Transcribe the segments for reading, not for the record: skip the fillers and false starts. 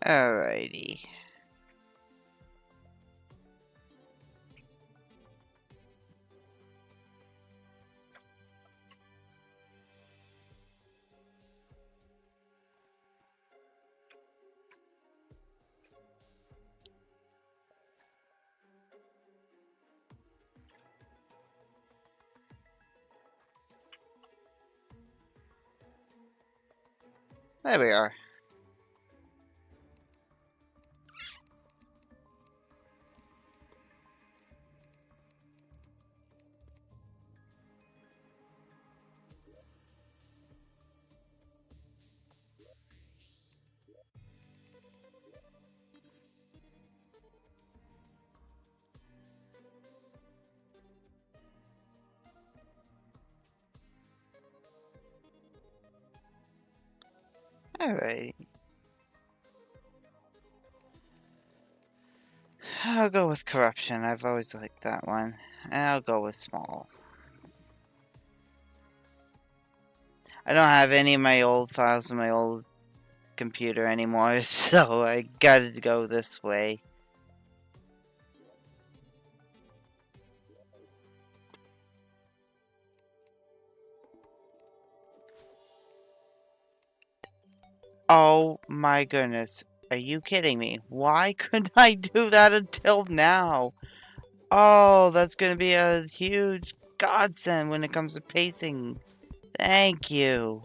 Alrighty. There we are. Alrighty. I'll go with corruption. I've always liked that one. And I'll go with small. I don't have any of my old files on my old computer anymore, so I gotta go this way. Oh my goodness. Are you kidding me? Why couldn't I do that until now? Oh, that's gonna be a huge godsend when it comes to pacing. Thank you.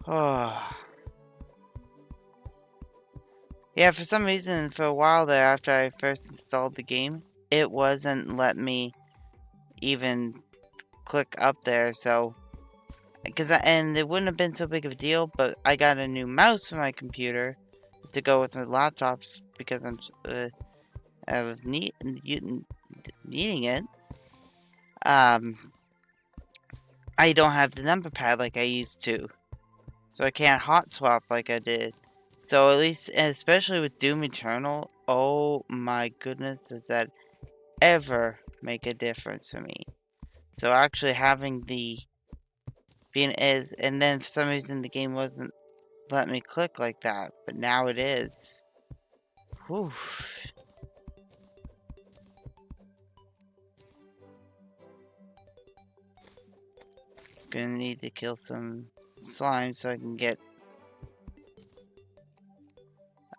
Oh. Yeah, for some reason, for a while there, after I first installed the game, it wasn't letting me even click up there, so... and it wouldn't have been so big of a deal, but I got a new mouse for my computer to go with my laptop because I was needing it. I don't have the number pad like I used to, so I can't hot swap like I did. So at least, especially with Doom Eternal, oh my goodness, does that ever make a difference for me? So actually having the and then for some reason the game wasn't letting me click like that, but now it is. Whew. Gonna need to kill some slime so I can get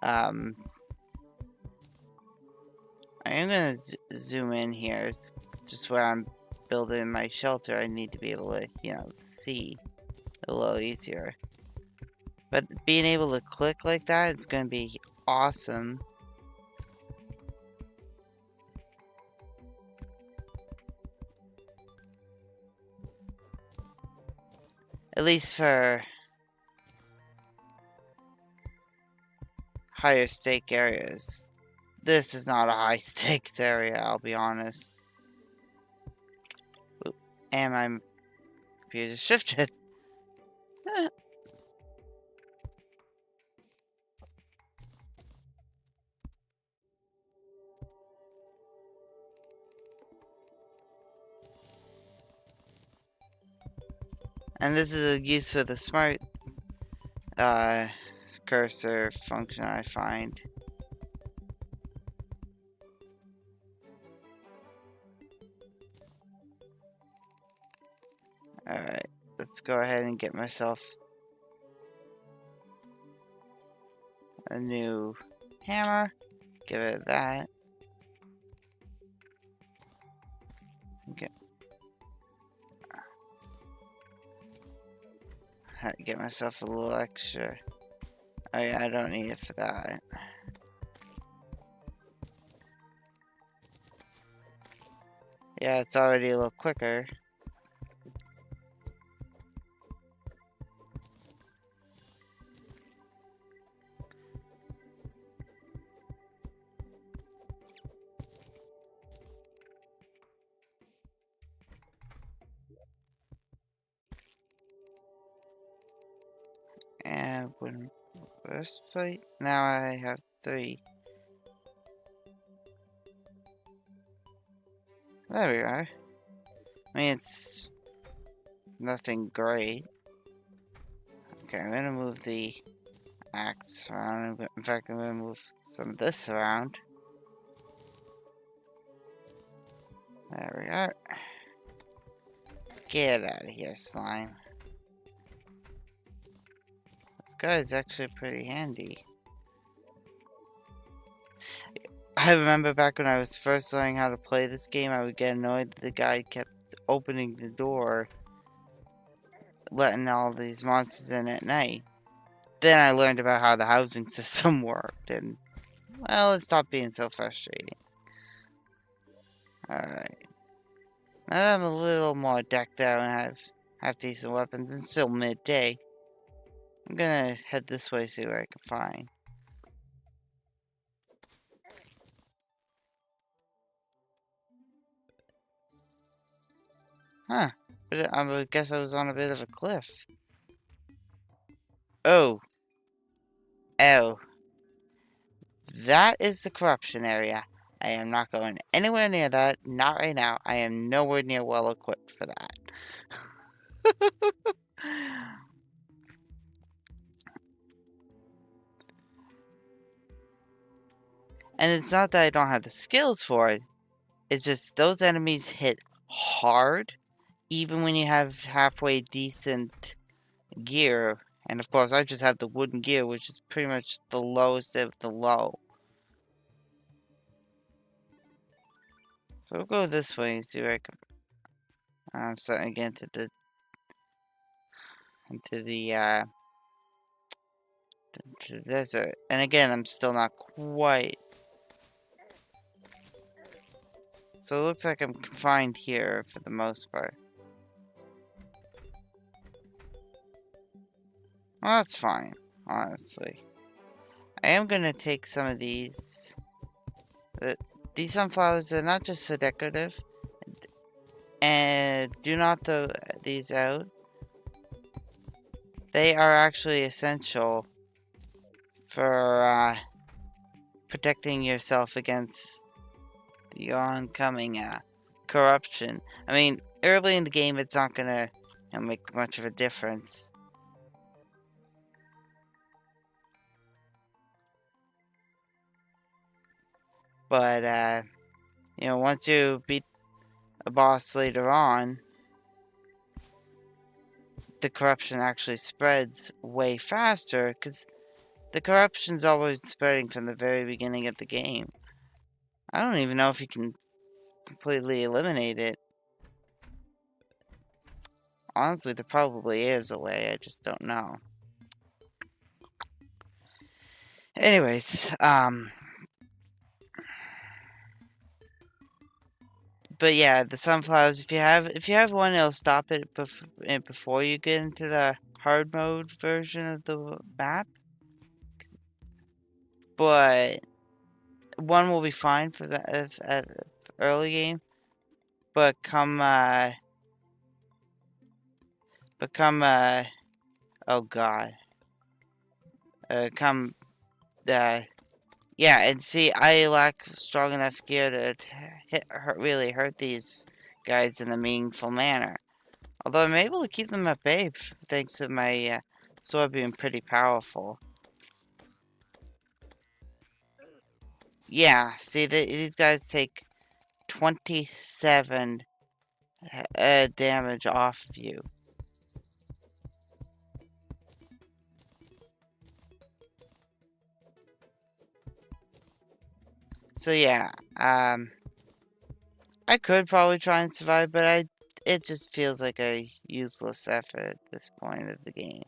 I am gonna zoom in here. It's just where I'm building my shelter. I need to be able to, you know, see a little easier. But being able to click like that, it's gonna be awesome. At least for higher stake areas. This is not a high stakes area, I'll be honest. Oop. And my computer shifted. And this is a use for the smart cursor function, I find. Alright, let's go ahead and get myself a new hammer. Give it that. Okay. Get myself a little extra. Oh yeah, I don't need it for that. Yeah, it's already a little quicker. And when first plate, now I have 3. There we are. I mean, it's nothing great Okay, I'm gonna move the axe around. In fact, I'm gonna move some of this around. There we are. Get out of here, slime. This guy's actually pretty handy. I remember back when I was first learning how to play this game, I would get annoyed that the guy kept opening the door, letting all these monsters in at night. Then I learned about how the housing system worked, and, well, it stopped being so frustrating. Alright. Now that I'm a little more decked out and have decent weapons, and still midday, I'm gonna head this way, see what I can find. Huh. But I guess I was on a bit of a cliff. Oh. Oh. That is the corruption area. I am not going anywhere near that. Not right now. I am nowhere near well equipped for that. And it's not that I don't have the skills for it. It's just those enemies hit hard, even when you have halfway decent gear. And of course, I just have the wooden gear, which is pretty much the lowest of the low. So we'll go this way and see where I can. I'm starting to get into the desert. And again, I'm still not quite. So it looks like I'm confined here for the most part. Well, that's fine, honestly. I am gonna take some of these. These sunflowers are not just for decorative. And do not throw these out. They are actually essential for protecting yourself against the oncoming corruption. I mean, early in the game, it's not gonna make much of a difference. But once you beat a boss later on, the corruption actually spreads way faster, because the corruption's always spreading from the very beginning of the game. I don't even know if you can completely eliminate it. Honestly, there probably is a way, I just don't know. Anyways, but yeah, the sunflowers, if you have one, it'll stop it before you get into the hard mode version of the map. But one will be fine for the early game. But come oh god. Yeah, and see, I lack strong enough gear to really hurt these guys in a meaningful manner. Although I'm able to keep them at bay thanks to my sword being pretty powerful. Yeah, see, these guys take 27 damage off of you. So yeah, I could probably try and survive, but it just feels like a useless effort at this point of the game.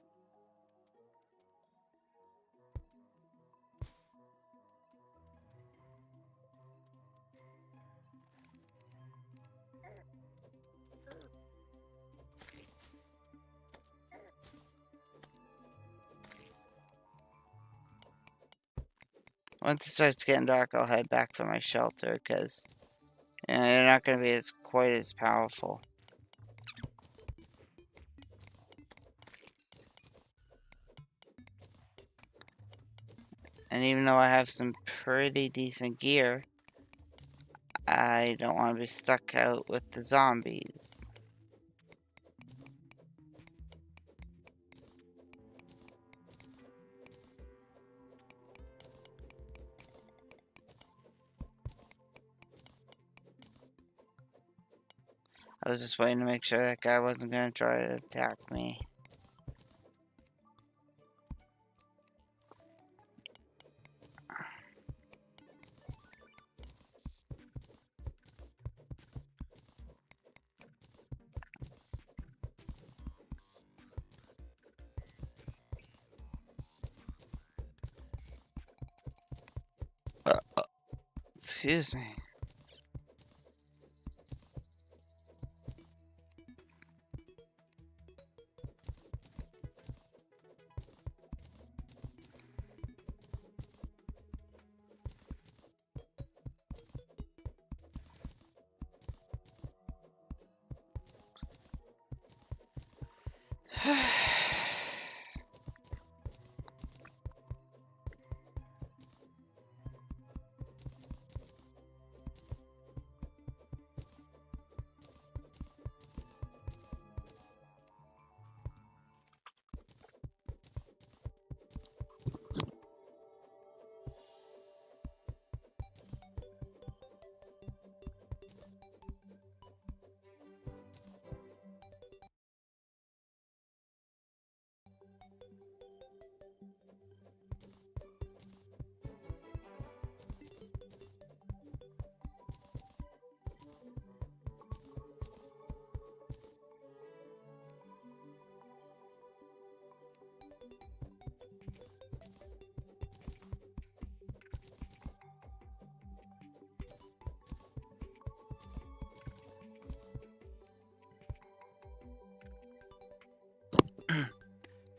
Once it starts getting dark, I'll head back for my shelter, because they're not going to be quite as powerful. And even though I have some pretty decent gear, I don't want to be stuck out with the zombies. I was just waiting to make sure that guy wasn't going to try to attack me. Excuse me.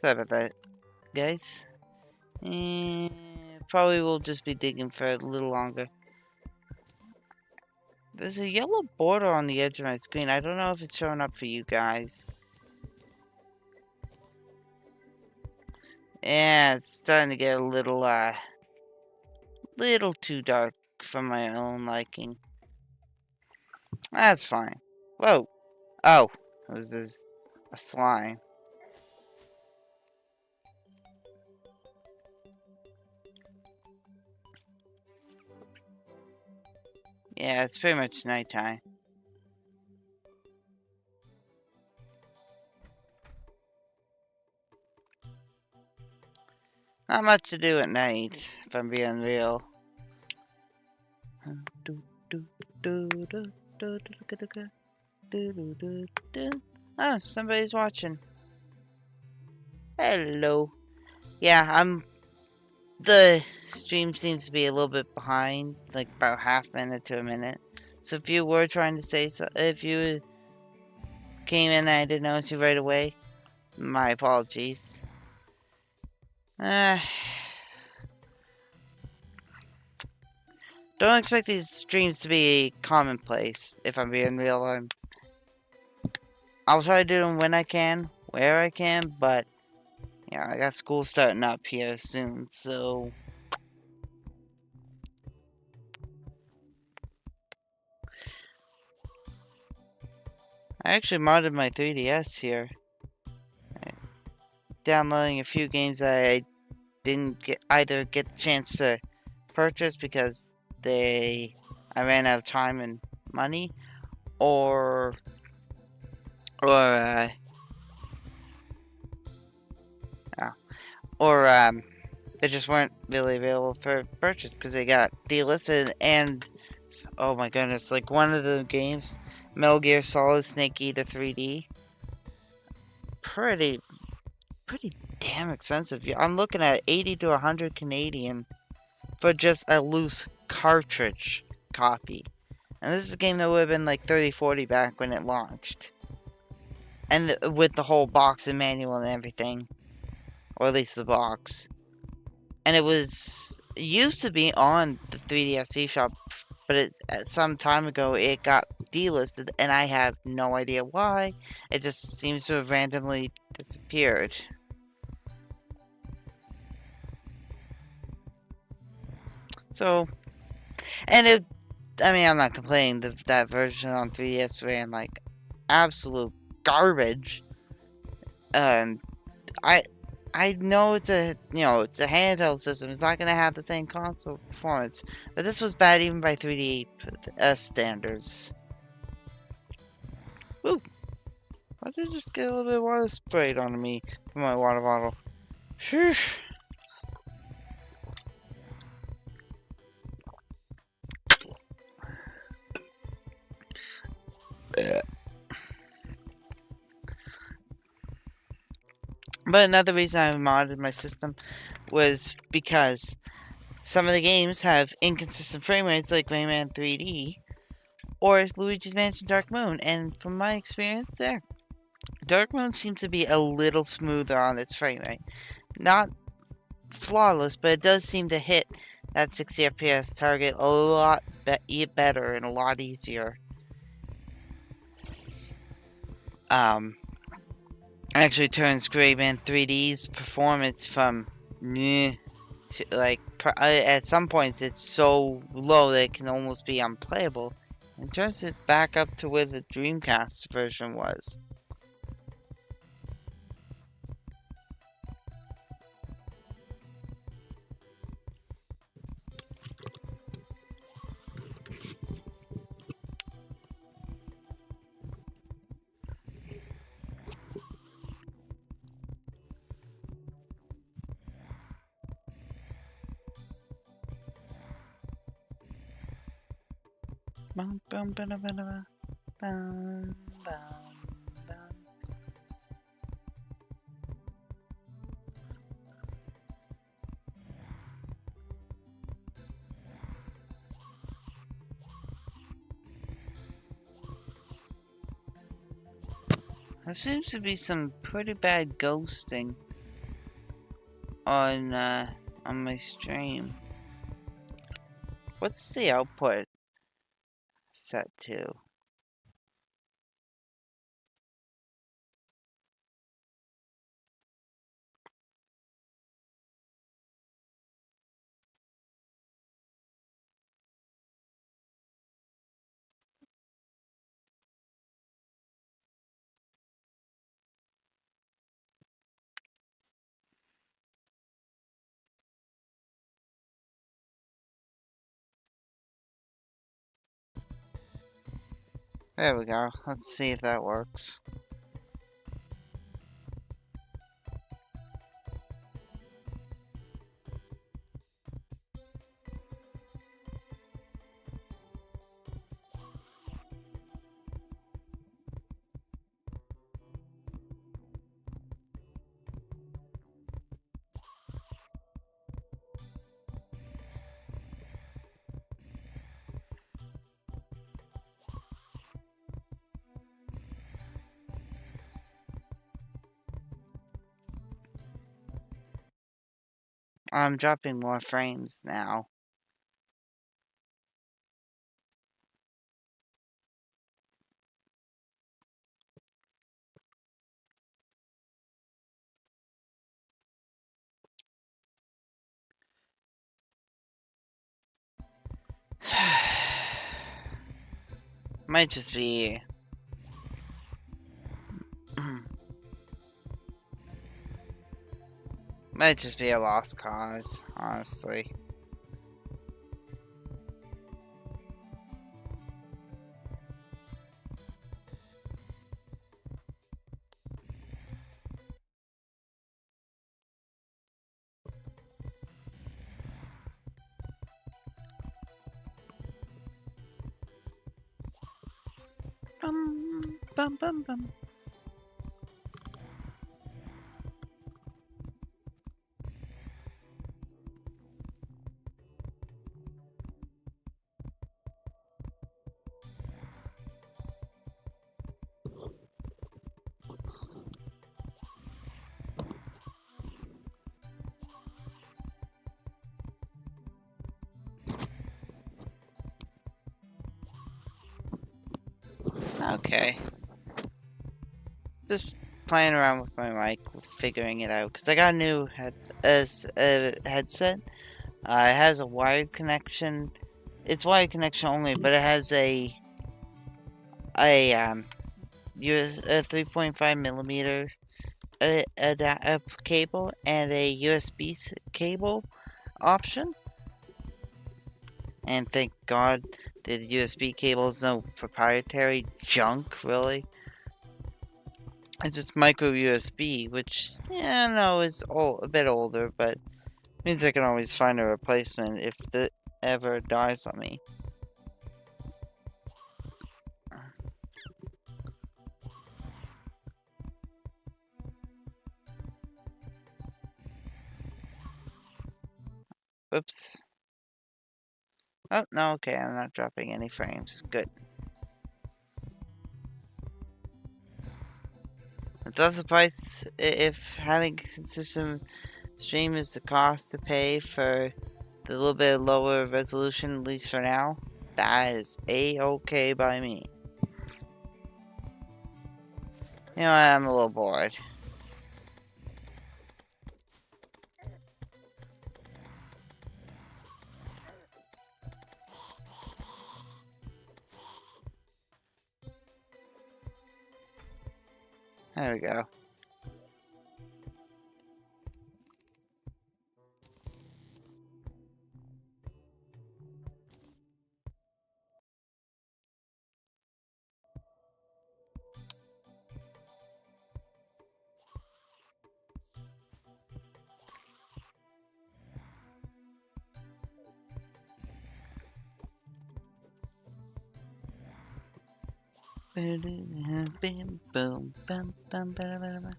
Sorry about that, guys. Probably will just be digging for a little longer. There's a yellow border on the edge of my screen. I don't know if it's showing up for you guys. Yeah, it's starting to get a little too dark for my own liking. That's fine. Whoa. Oh, it was this a slime. Yeah, it's pretty much nighttime. Not much to do at night, if I'm being real. Oh, somebody's watching. Hello. Yeah, the stream seems to be a little bit behind, like about half minute to a minute. So if you were trying to say so, if you came in and I didn't notice you right away, my apologies. Don't expect these streams to be commonplace, if I'm being real. I'll try to do them when I can, where I can, but yeah, I got school starting up here soon, so I actually modded my 3DS here. Downloading a few games that I didn't either get the chance to purchase because I ran out of time and money, or they just weren't really available for purchase because they got delisted. And oh my goodness, like one of the games, Metal Gear Solid Snake Eater 3D, pretty damn expensive. I'm looking at 80 to 100 Canadian for just a loose cartridge copy. And this is a game that would have been like 30, 40 back when it launched. And with the whole box and manual and everything. Or at least the box. And it used to be on the 3DS eShop, but some time ago it got delisted, and I have no idea why. It just seems to have randomly disappeared. So, and I'm not complaining. That version on 3DS ran like absolute garbage. I know it's a handheld system. It's not gonna have the same console performance, but this was bad even by 3DS standards. did just get a little bit of water sprayed on me from my water bottle? Sheesh. But another reason I modded my system was because some of the games have inconsistent frame rates like Rayman 3D or Luigi's Mansion Dark Moon, and from my experience there, Dark Moon seems to be a little smoother on its frame rate. Not flawless, but it does seem to hit that 60 FPS target a lot better and a lot easier. Actually turns Rayman 3D's performance from meh to like at some points it's so low that it can almost be unplayable, and turns it back up to where the Dreamcast version was. Bum, bum, ba, da, ba, da, ba. Bum, bum, bum. There seems to be some pretty bad ghosting on my stream. What's the output set to? There we go. Let's see if that works. I'm dropping more frames now. Might just be... Might just be a lost cause, honestly. Bum, bum, bum, bum. Okay. Just playing around with my mic, figuring it out, because I got a new headset. It has a wired connection. It's wired connection only, but it has a 3.5 millimeter cable and a USB cable option. And thank God the USB cable is no proprietary junk, really. It's just micro USB, which, yeah, no, is a bit older, but means I can always find a replacement if it ever dies on me. Oops. Oh, no, okay, I'm not dropping any frames. Good. It does the price if having a consistent stream is the cost to pay for the little bit lower resolution, at least for now. That is a-okay by me. You know what, I'm a little bored. There we go. Boom, boom, bum, bum, ba, ba, ba.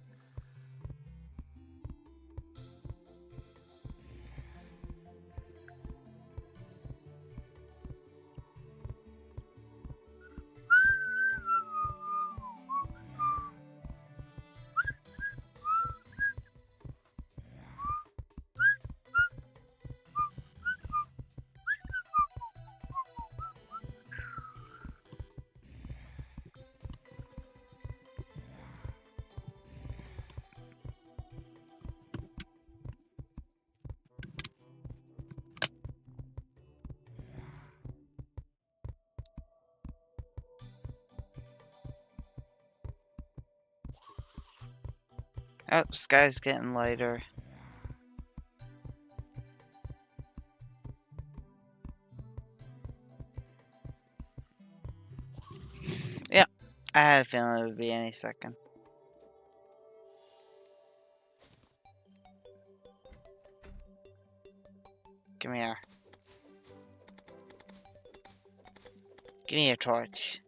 Oh, sky's getting lighter. Yeah, I had a feeling it would be any second. Give me a... Give me a torch.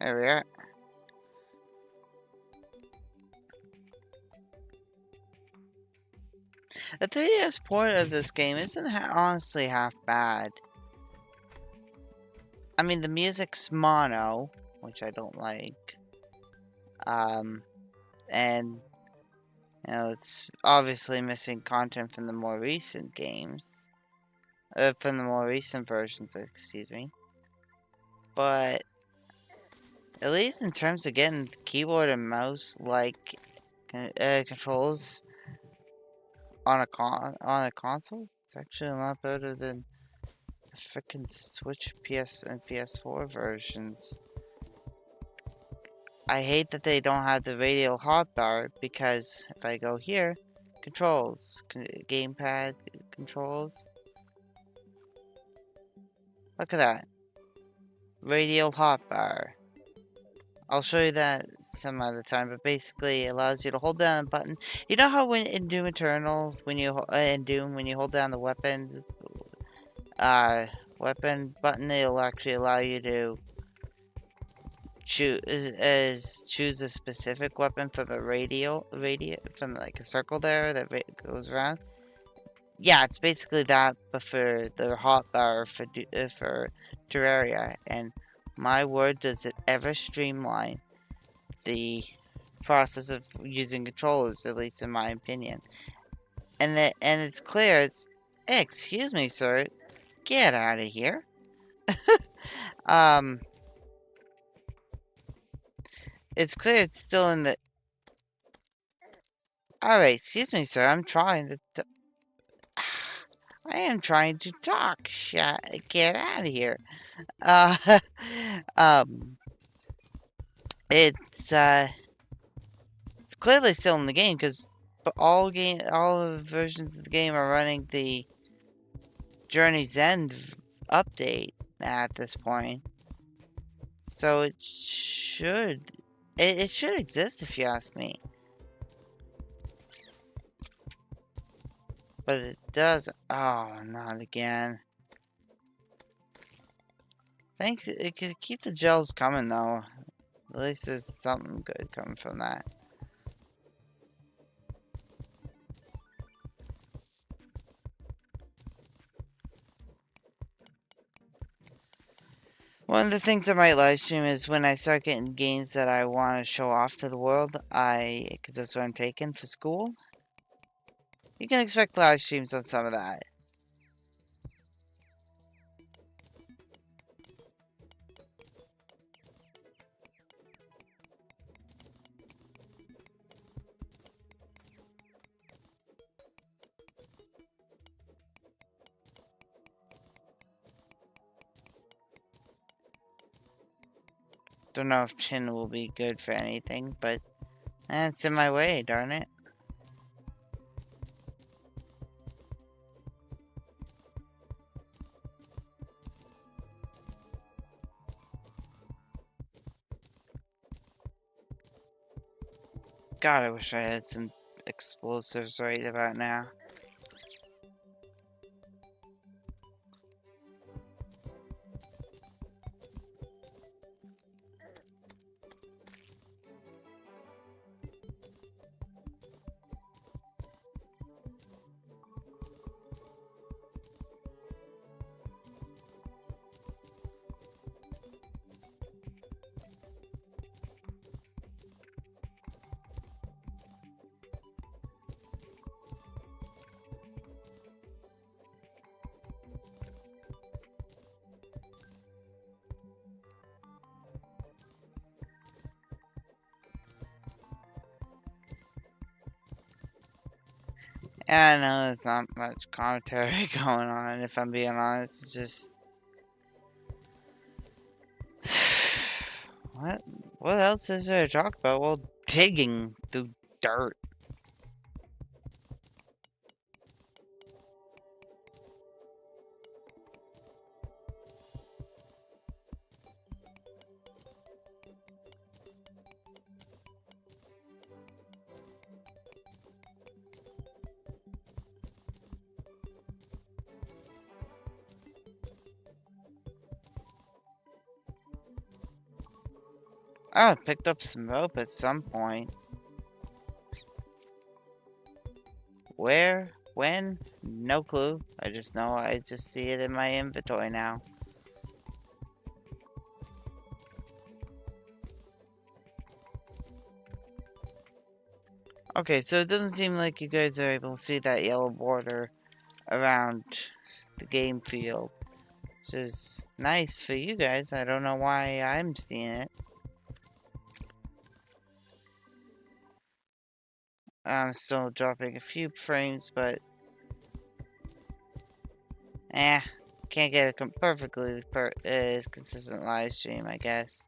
There we are. The 3DS port of this game isn't honestly half bad. I mean, the music's mono, which I don't like. And, you know, it's obviously missing content from the more recent games. From the more recent versions, excuse me. But, at least in terms of getting keyboard and mouse, like, controls on a console, it's actually a lot better than the frickin' Switch, PS, and PS4 versions. I hate that they don't have the radial hotbar, because if I go here, controls, gamepad controls. Look at that. Radial hotbar. I'll show you that some other time, but basically it allows you to hold down a button. You know how in Doom Eternal, when you in Doom, when you hold down the weapon button, it'll actually allow you to choose a specific weapon from a from like a circle there that goes around. Yeah, it's basically that, but for the hotbar for Terraria, and my word, does it ever streamline the process of using controllers, at least in my opinion. And it's clear. Hey, excuse me, sir, get out of here. It's clear it's still in the... Alright, excuse me, sir, I'm trying to... I am trying to talk. Get out of here. It's clearly still in the game, because But all versions of the game are running the Journey's End update at this point. So it should exist if you ask me. But it does. Oh, not again. I think it could keep the gels coming though. At least there's something good coming from that. One of the things I might live stream is when I start getting games that I want to show off to the world. Because that's what I'm taking for school. You can expect live streams on some of that. Don't know if tin will be good for anything, but it's in my way, darn it. God, I wish I had some explosives right about now. I know there's not much commentary going on, if I'm being honest. It's just... What else is there to talk about? Well, digging through dirt. Oh, I picked up some rope at some point. Where? When? No clue. I just know I just see it in my inventory now. Okay, so it doesn't seem like you guys are able to see that yellow border around the game field, which is nice for you guys. I don't know why I'm seeing it. I'm still dropping a few frames, but can't get a perfectly consistent live stream, I guess.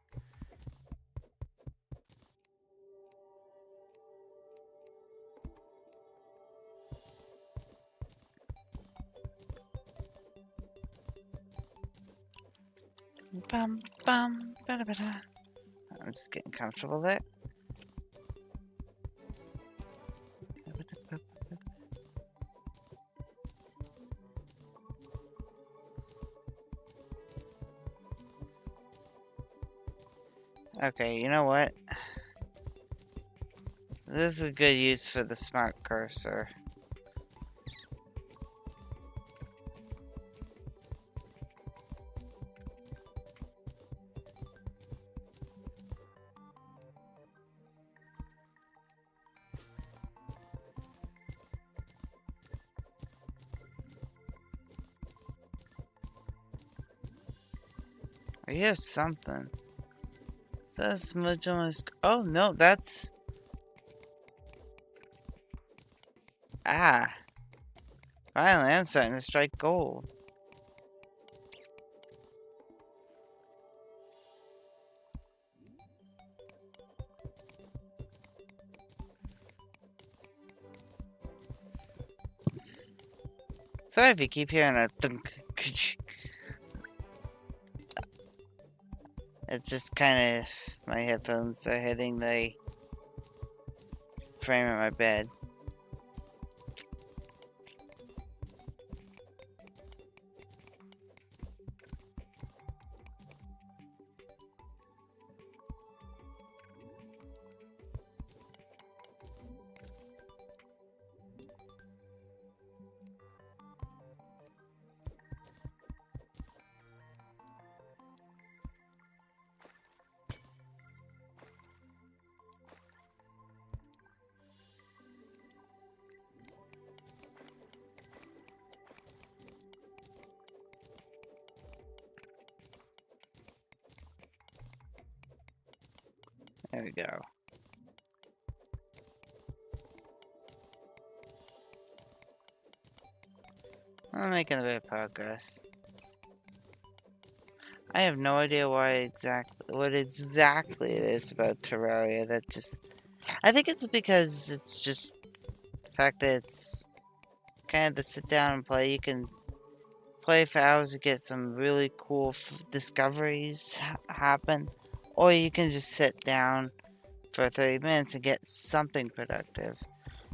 Bum, bum, bada, bada. I'm just getting comfortable there. Okay, you know what? This is a good use for the smart cursor. Here's something. Says smudge on my oh no, that's... Finally, I'm starting to strike gold. Sorry if you keep hearing a thunk. It's just kind of my headphones are hitting the frame of my bed. There we go. I'm making a bit of progress. I have no idea what exactly it is about Terraria that just... I think it's because it's just the fact that it's kind of the sit down and play. You can play for hours to get some really cool discoveries happen. Or you can just sit down for 30 minutes and get something productive.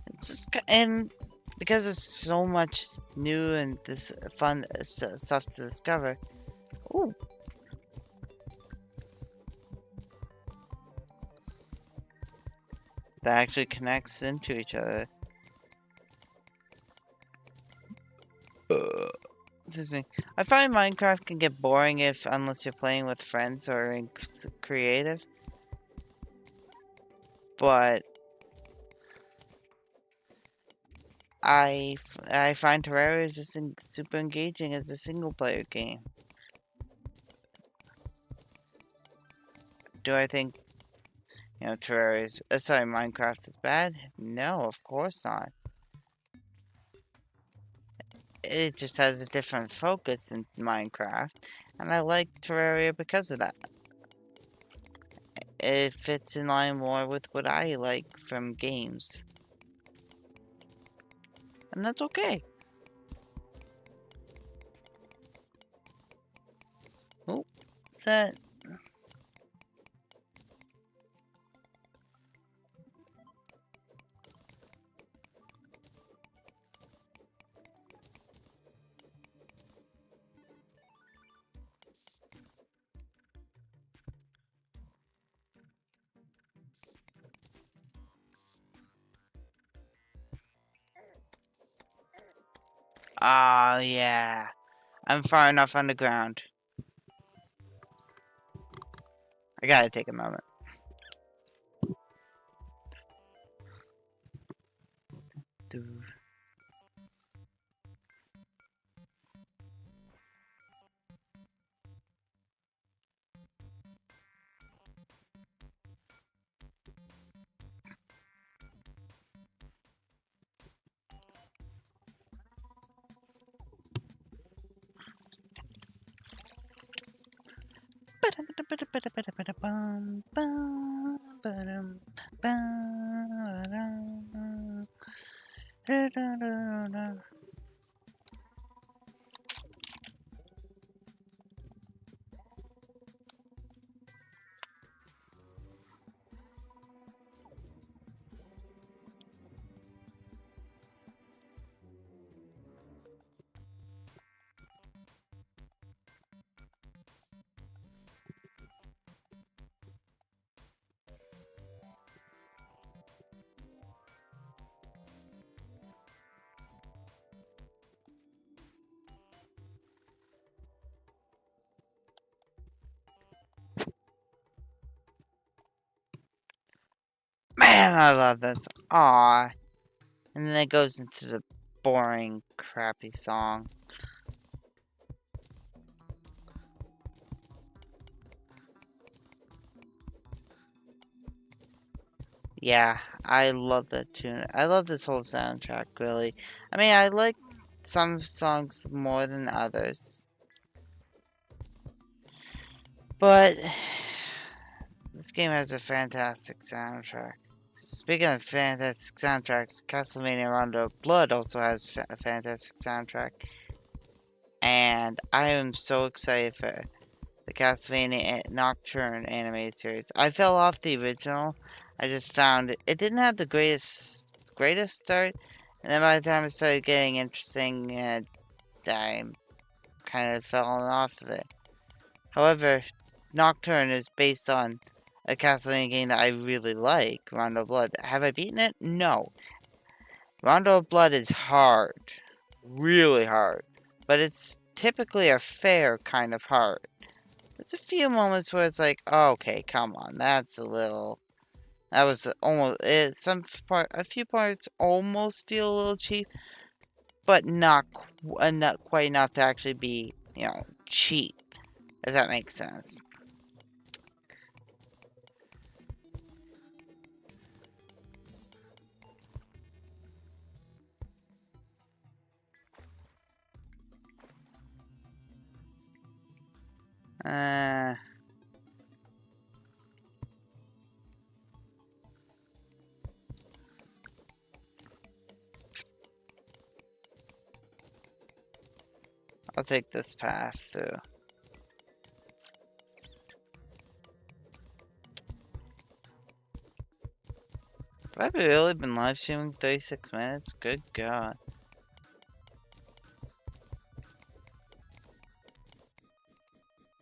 It's just, and because there's so much new and this fun stuff to discover. Ooh. That actually connects into each other. Excuse me. I find Minecraft can get boring unless you're playing with friends or in creative. But I find Terraria just super engaging as a single player game. Do I think, Minecraft is bad? No, of course not. It just has a different focus in Minecraft, and I like Terraria because of that. It fits in line more with what I like from games. And that's okay. Oh, what's that? Ah, yeah. I'm far enough underground. I gotta take a moment. Man, I love this. Aww. And then it goes into the boring, crappy song. Yeah, I love that tune. I love this whole soundtrack, really. I mean, I like some songs more than others. But this game has a fantastic soundtrack. Speaking of fantastic soundtracks, Castlevania Rondo of Blood also has a fantastic soundtrack. and I am so excited for the Castlevania Nocturne animated series. I fell off the original. I just found it didn't have the greatest start, and then by the time it started getting interesting, I kind of fallen off of it. However, Nocturne is based on a Castlevania game that I really like, Rondo of Blood. Have I beaten it? No. Rondo of Blood is hard. Really hard. But it's typically a fair kind of hard. There's a few moments where it's like, oh, okay, come on, that's a little... That was almost... a few parts almost feel a little cheap, but not quite enough to actually be, cheap. If that makes sense. I'll take this path through. Have I really been live streaming 36 minutes? Good God.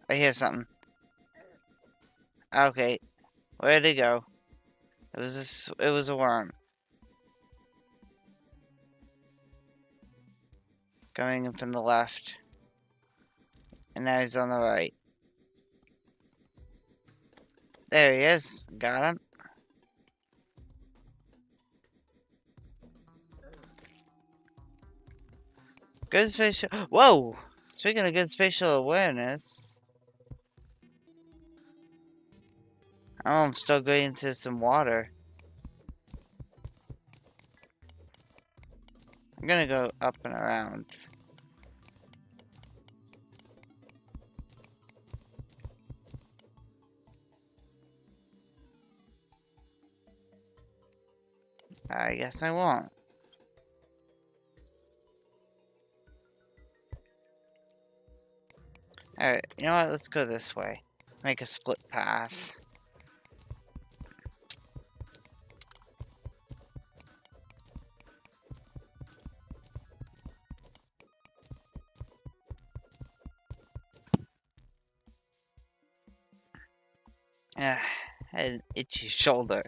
I hear something. Okay. Where'd it go? It was a worm. Coming in from the left. And now he's on the right. There he is. Got him. Good spatial... Whoa! Speaking of good spatial awareness... Oh, I'm still going into some water. I'm gonna go up and around. I guess I won't. Alright, you know what? Let's go this way. Make a split path. I had an itchy shoulder.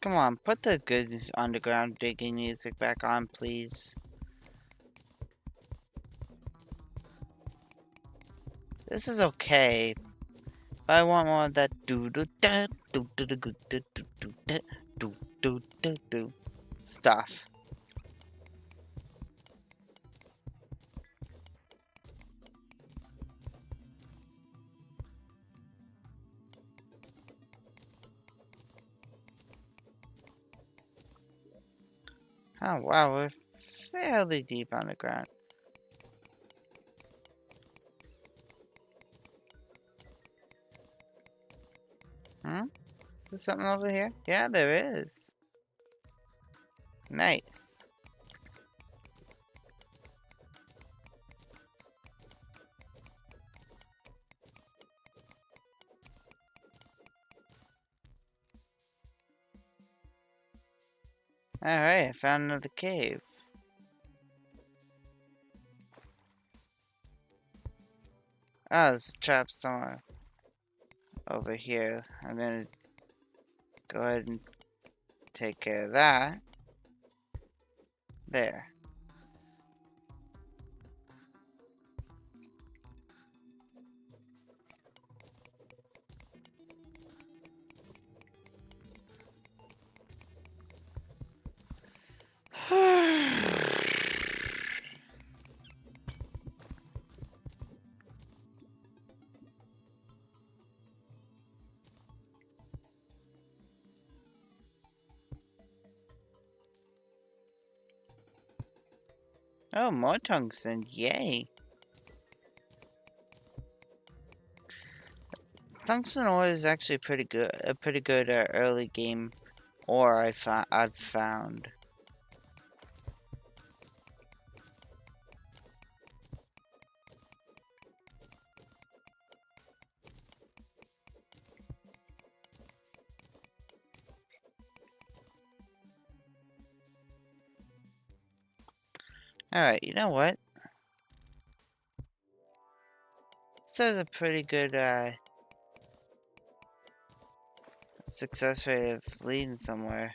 Come on, put the good underground digging music back on, please. This is okay, but I want more of that do stuff. Oh wow, we're fairly deep underground. Is there something over here? Yeah, there is. Nice. Alright, I found another cave. Oh, there's a trap somewhere over here. I'm gonna go ahead and take care of that. There. Oh, more tungsten. Yay. tungsten ore is actually pretty good. A pretty good early game ore I've found. Alright, you know what? This has a pretty good success rate of leading somewhere.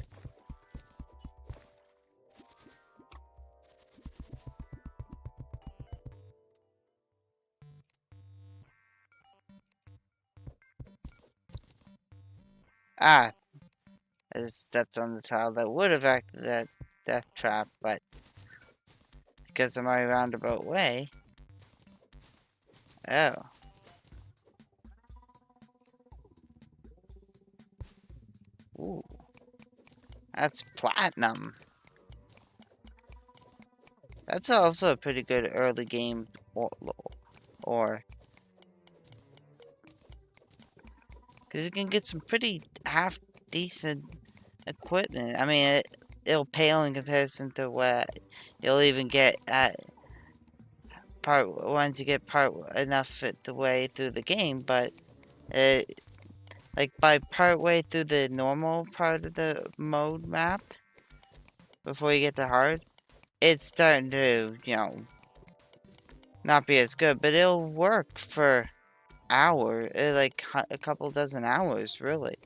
Ah, I just stepped on the tile that would have acted that death trap, but because of my roundabout way. Oh. Ooh. That's platinum. That's also a pretty good early game ore. Because you can get some pretty half decent equipment. I mean, it'll pale in comparison to what you'll even get at once you get part enough the way through the game, but like by part way through the normal part of the mode map, before you get to hard, it's starting to, you know, not be as good, but it'll work for hours, like a couple dozen hours, really.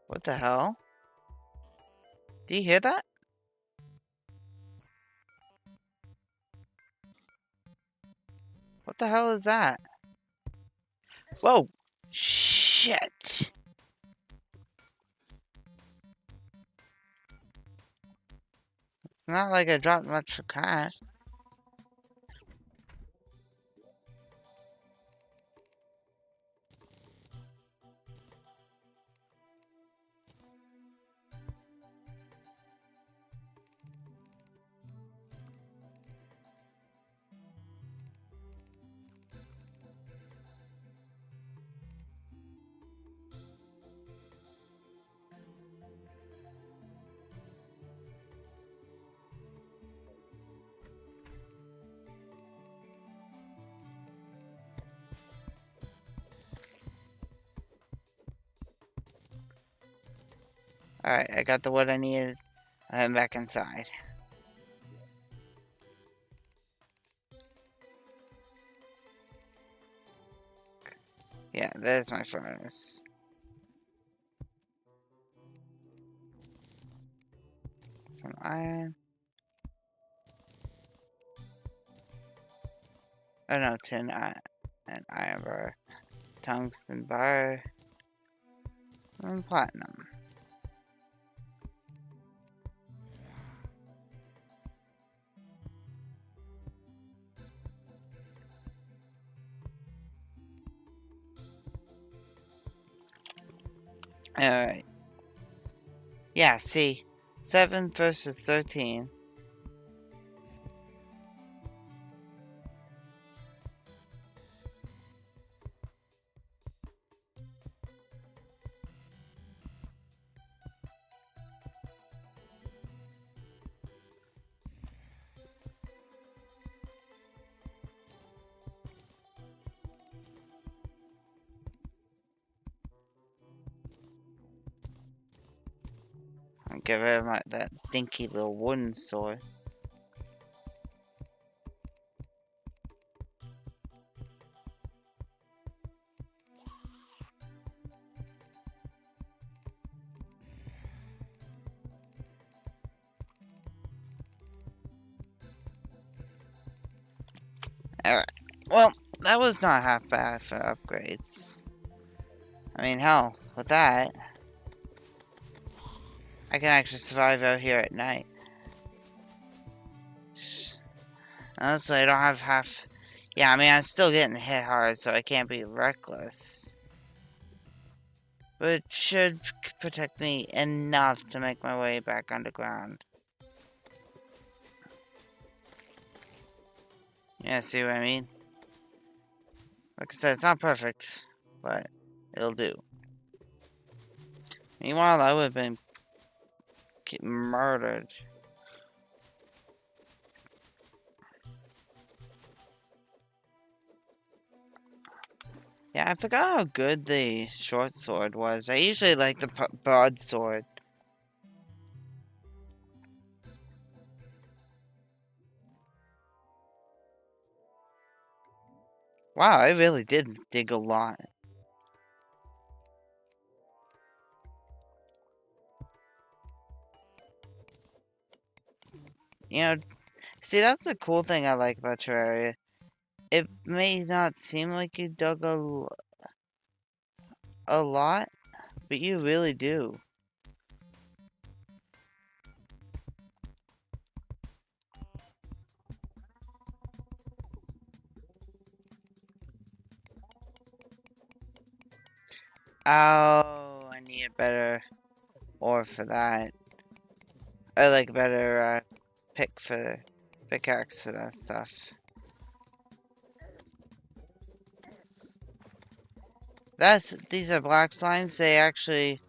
What the hell? Do you hear that? What the hell is that? Whoa! Shit! It's not like I dropped much for cash. Alright, I got the wood I needed. I'm back inside. Yeah, there's my furnace. Some iron. Oh no, tin and iron bar. Tungsten bar. And platinum. Alright. Yeah, see. 7 versus 13. I'll get rid of that dinky little wooden sword. Alright. Well, that was not half bad for upgrades. I mean, hell, with that, I can actually survive out here at night. Honestly, I don't have half... Yeah, I mean, I'm still getting hit hard, so I can't be reckless. But it should protect me enough to make my way back underground. Yeah, see what I mean? Like I said, it's not perfect, but it'll do. Meanwhile, I would have been murdered. Yeah, I forgot how good the short sword was. I usually like the broadsword. Wow, I really did dig a lot. You know, see, that's the cool thing I like about Terraria. It may not seem like you dug a lot, but you really do. Oh, I need a better ore for that. I like a better pickaxe for that stuff. These are black slimes. They actually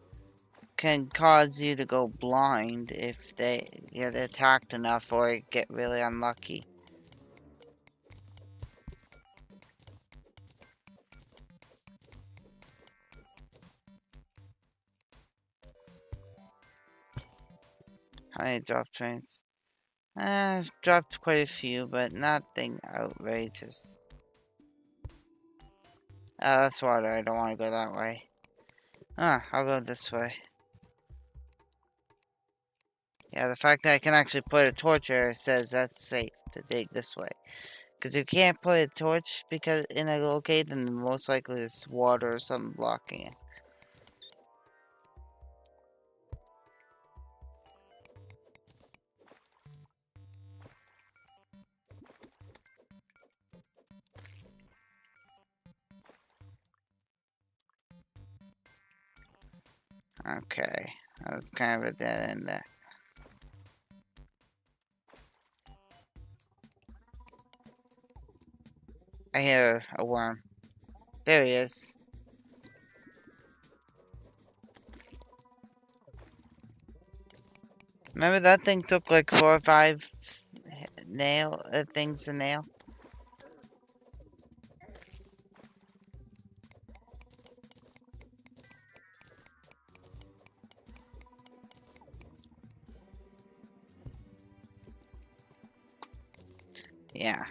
can cause you to go blind if they get attacked enough or get really unlucky. How many drop trains? I've dropped quite a few, but nothing outrageous. Oh, that's water. I don't want to go that way. I'll go this way. Yeah, the fact that I can actually put a torch here says that's safe to dig this way. Because you can't put a torch because in a locate, then most likely there's water or something blocking it. Okay, that was kind of a dead end there. I hear a worm. There he is. Remember that thing took like 4 or 5 things to nail? Yeah.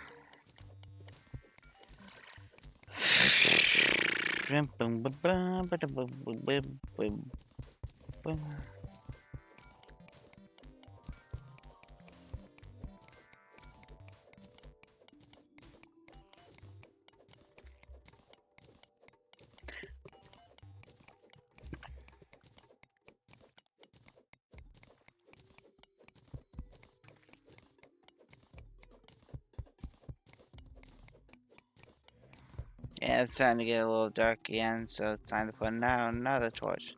Yeah, it's starting to get a little dark again, so it's time to put down another torch.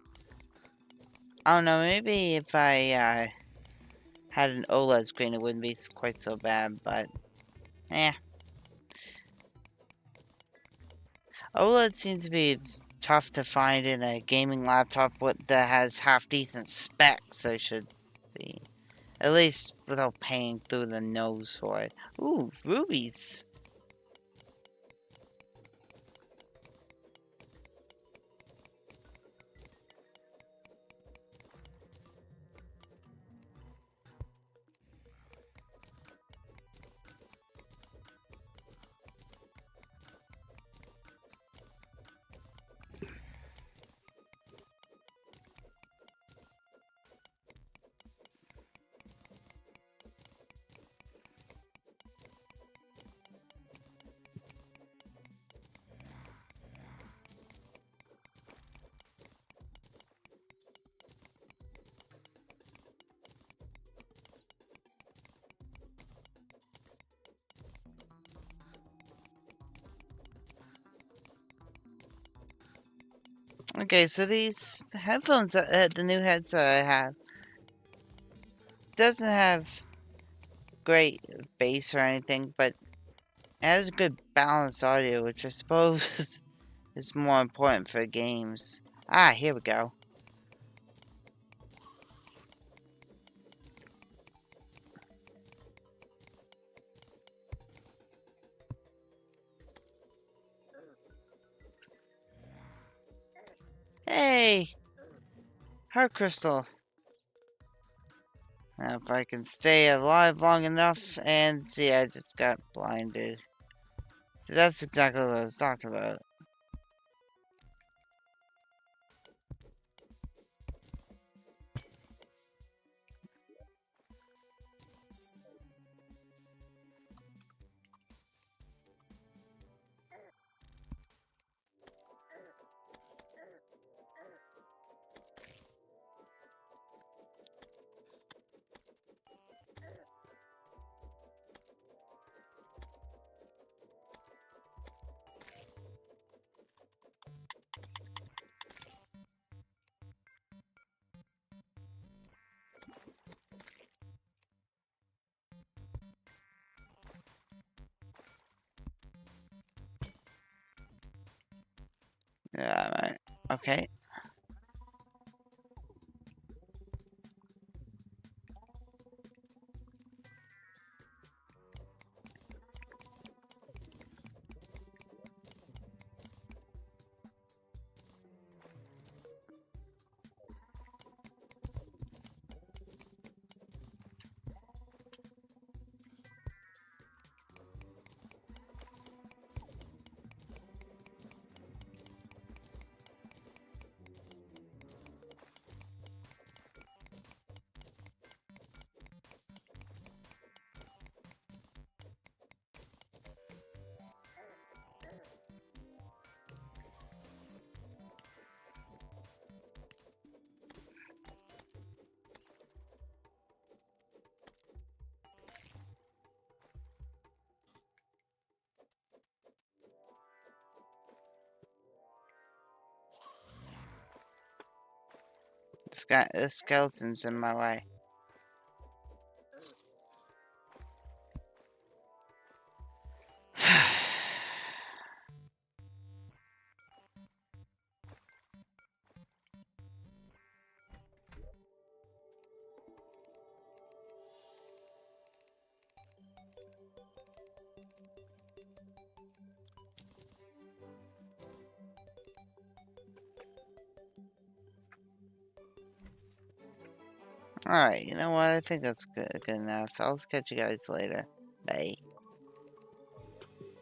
I don't know, maybe if I had an OLED screen it wouldn't be quite so bad, but OLED seems to be tough to find in a gaming laptop that has half decent specs, I should see. At least without paying through the nose for it. Ooh, rubies. Okay, so these headphones, the new headset I have, doesn't have great bass or anything, but it has good balanced audio, which I suppose is more important for games. Ah, here we go. Hey! Heart crystal. Now, if I can stay alive long enough, and see, I just got blinded. See, that's exactly what I was talking about. Yeah, right. Okay. The skeleton's in my way. Alright, you know what? I think that's good enough. I'll catch you guys later. Bye.